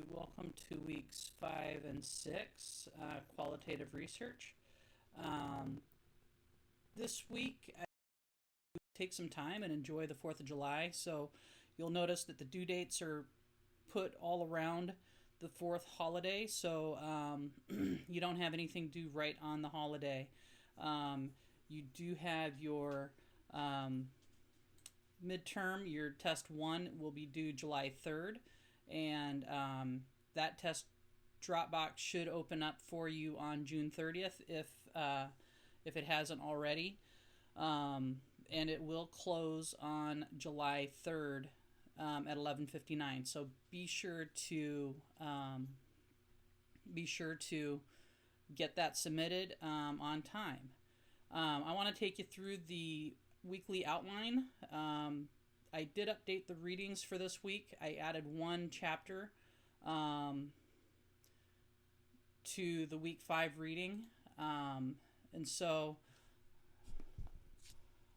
welcome to weeks 5 and 6, qualitative research. This week, I take some time and enjoy the 4th of July. So you'll notice that the due dates are put all around the 4th holiday. So you don't have anything due right on the holiday. You do have your midterm. Your test 1 will be due July 3rd. And that test Dropbox should open up for you on June 30th if it hasn't already. And it will close on July 3rd at 11:59. So be sure to get that submitted on time. I want to take you through the weekly outline. I did update the readings for this week. I added one chapter to the week 5 reading. And so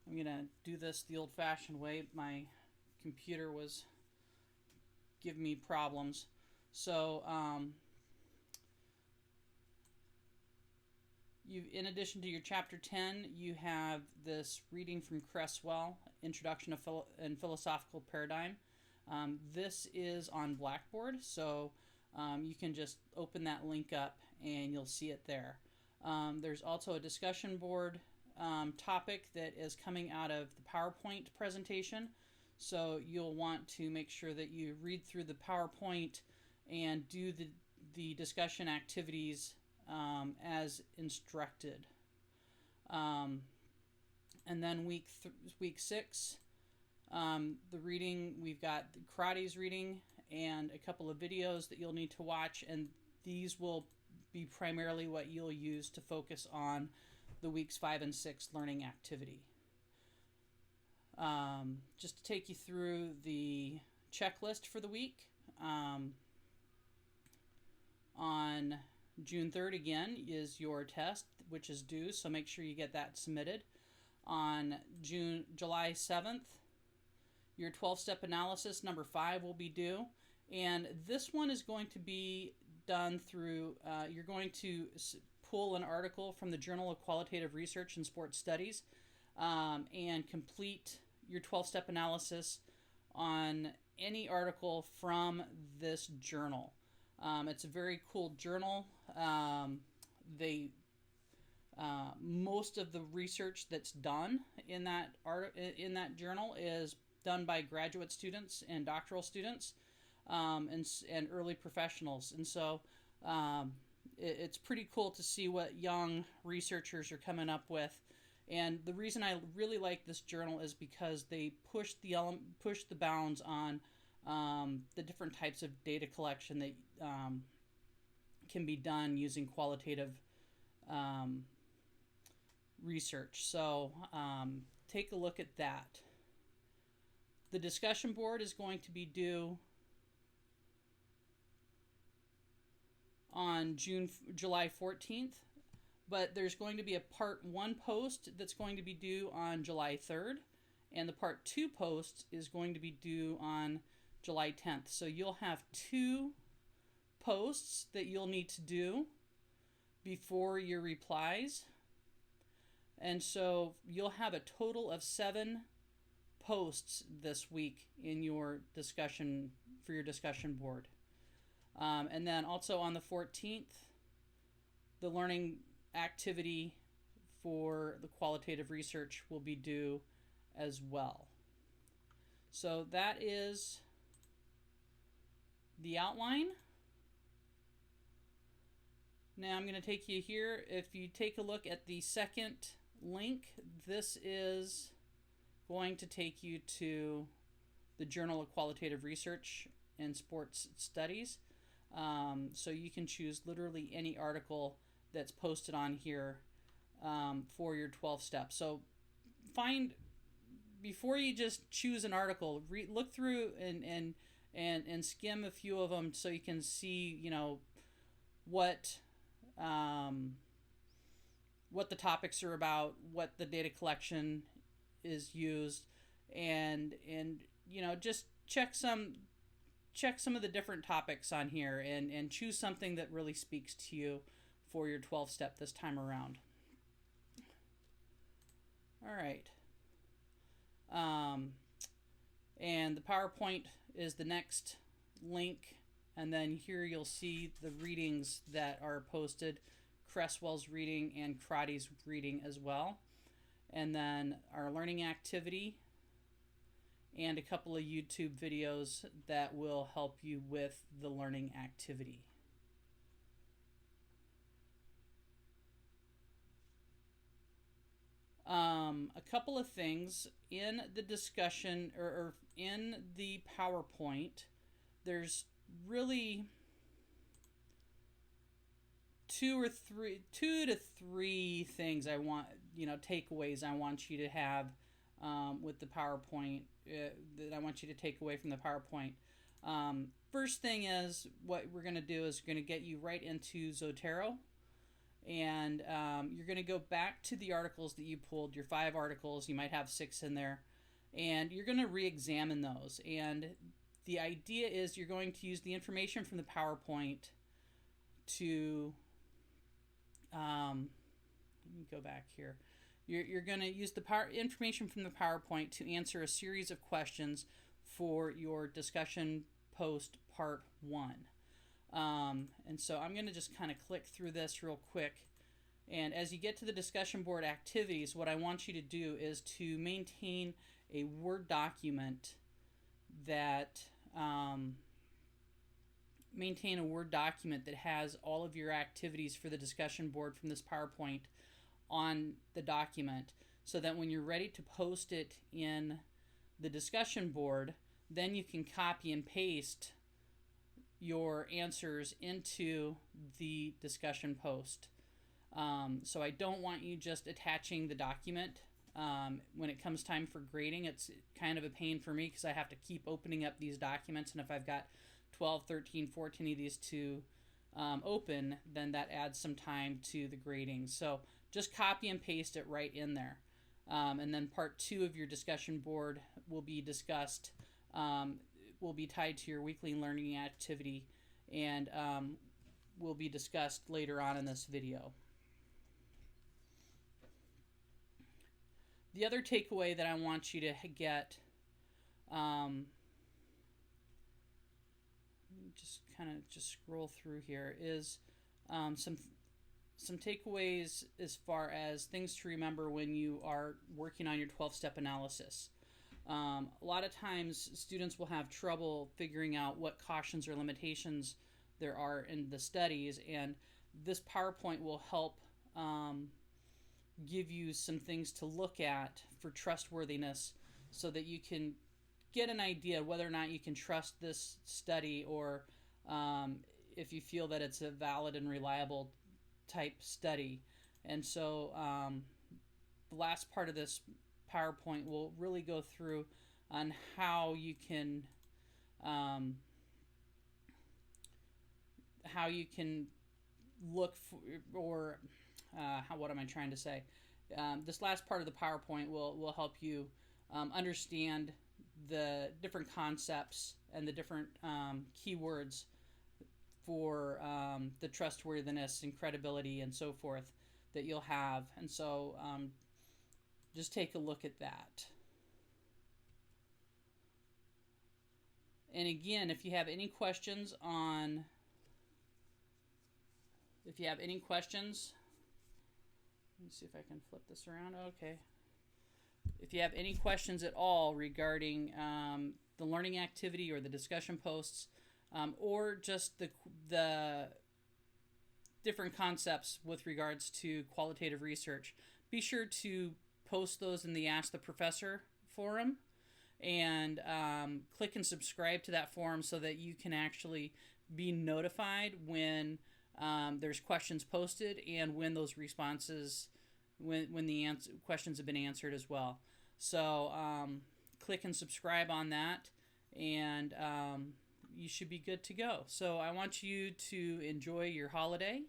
I'm going to do this the old-fashioned way. My computer was giving me problems. So in addition to your chapter 10, you have this reading from Cresswell, Introduction and Philosophical Paradigm. This is on Blackboard, so you can just open that link up and you'll see it there. There's also a discussion board topic that is coming out of the PowerPoint presentation. So you'll want to make sure that you read through the PowerPoint and do the discussion activities as instructed. And then week 6, the reading, we've got the karate's reading and a couple of videos that you'll need to watch, and these will be primarily what you'll use to focus on the weeks 5 and 6 learning activity. Just to take you through the checklist for the week, on June 3rd again is your test, which is due, so make sure you get that submitted. On July 7th, your 12-step analysis number 5 will be due, and this one is going to be done through, you're going to pull an article from the Journal of Qualitative Research in Sports Studies and complete your 12-step analysis on any article from this journal. It's a very cool journal. Most of the research that's done in that journal is done by graduate students and doctoral students and early professionals. And so it's pretty cool to see what young researchers are coming up with. And the reason I really like this journal is because they push the bounds on the different types of data collection that can be done using qualitative research. So take a look at that. The discussion board is going to be due on July 14th, but there's going to be a part 1 post that's going to be due on July 3rd, and the part 2 post is going to be due on July 10th. So you'll have 2 posts that you'll need to do before your replies. And so you'll have a total of 7 posts this week in your discussion, for your discussion board. And then also on the 14th, the learning activity for the qualitative research will be due as well. So that is the outline. Now I'm going to take you here. If you take a look at the second link, this is going to take you to the Journal of Qualitative Research in Sports Studies. So you can choose literally any article that's posted on here for your 12 steps. So before you just choose an article, look through and skim a few of them so you can see, what the topics are about, what the data collection is used, and just check some check some of the different topics on here and choose something that really speaks to you for your 12-step this time around. All right. And the PowerPoint is the next link. And then here you'll see the readings that are posted, Cresswell's reading and Crotty's reading as well. And then our learning activity and a couple of YouTube videos that will help you with the learning activity. A couple of things in the discussion or in the PowerPoint, there's really two to three things I want, takeaways I want you to have with the PowerPoint that I want you to take away from the PowerPoint. First thing is, what we're going to do is we're going to get you right into Zotero, and you're going to go back to the articles that you pulled, your 5 articles. You might have 6 in there, and you're going to re-examine those. And the idea is you're going to use the information from the PowerPoint to let me go back here. You're going to use the information from the PowerPoint to answer a series of questions for your discussion post part 1. And so I'm going to just kind of click through this real quick. And as you get to the discussion board activities, what I want you to do is to maintain a Word document that has all of your activities for the discussion board from this PowerPoint on the document, so that when you're ready to post it in the discussion board, then you can copy and paste your answers into the discussion post. So I don't want you just attaching the document. When it comes time for grading, it's kind of a pain for me because I have to keep opening up these documents, and if I've got 12, 13, 14 of these to open, then that adds some time to the grading. So just copy and paste it right in there. And then part 2 of your discussion board will be discussed, will be tied to your weekly learning activity, and will be discussed later on in this video. The other takeaway that I want you to get, just scroll through here, is some takeaways as far as things to remember when you are working on your 12-step analysis. A lot of times students will have trouble figuring out what cautions or limitations there are in the studies, and this PowerPoint will help give you some things to look at for trustworthiness, so that you can get an idea whether or not you can trust this study, or if you feel that it's a valid and reliable type study. And so the last part of this PowerPoint will really go through on how you can look for, or what am I trying to say? This last part of the PowerPoint will help you understand the different concepts and the different keywords for the trustworthiness and credibility and so forth that you'll have. And so just take a look at that. And again, if you have any questions, let me see if I can flip this around. Okay. If you have any questions at all regarding the learning activity or the discussion posts, or just the different concepts with regards to qualitative research, be sure to post those in the Ask the Professor forum, and click and subscribe to that forum so that you can actually be notified when there's questions posted and when those responses, when the questions have been answered as well. So click and subscribe on that, and you should be good to go. So I want you to enjoy your holiday.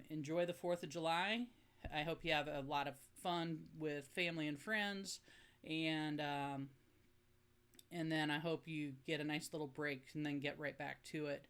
Enjoy the 4th of July. I hope you have a lot of fun with family and friends, and and then I hope you get a nice little break and then get right back to it.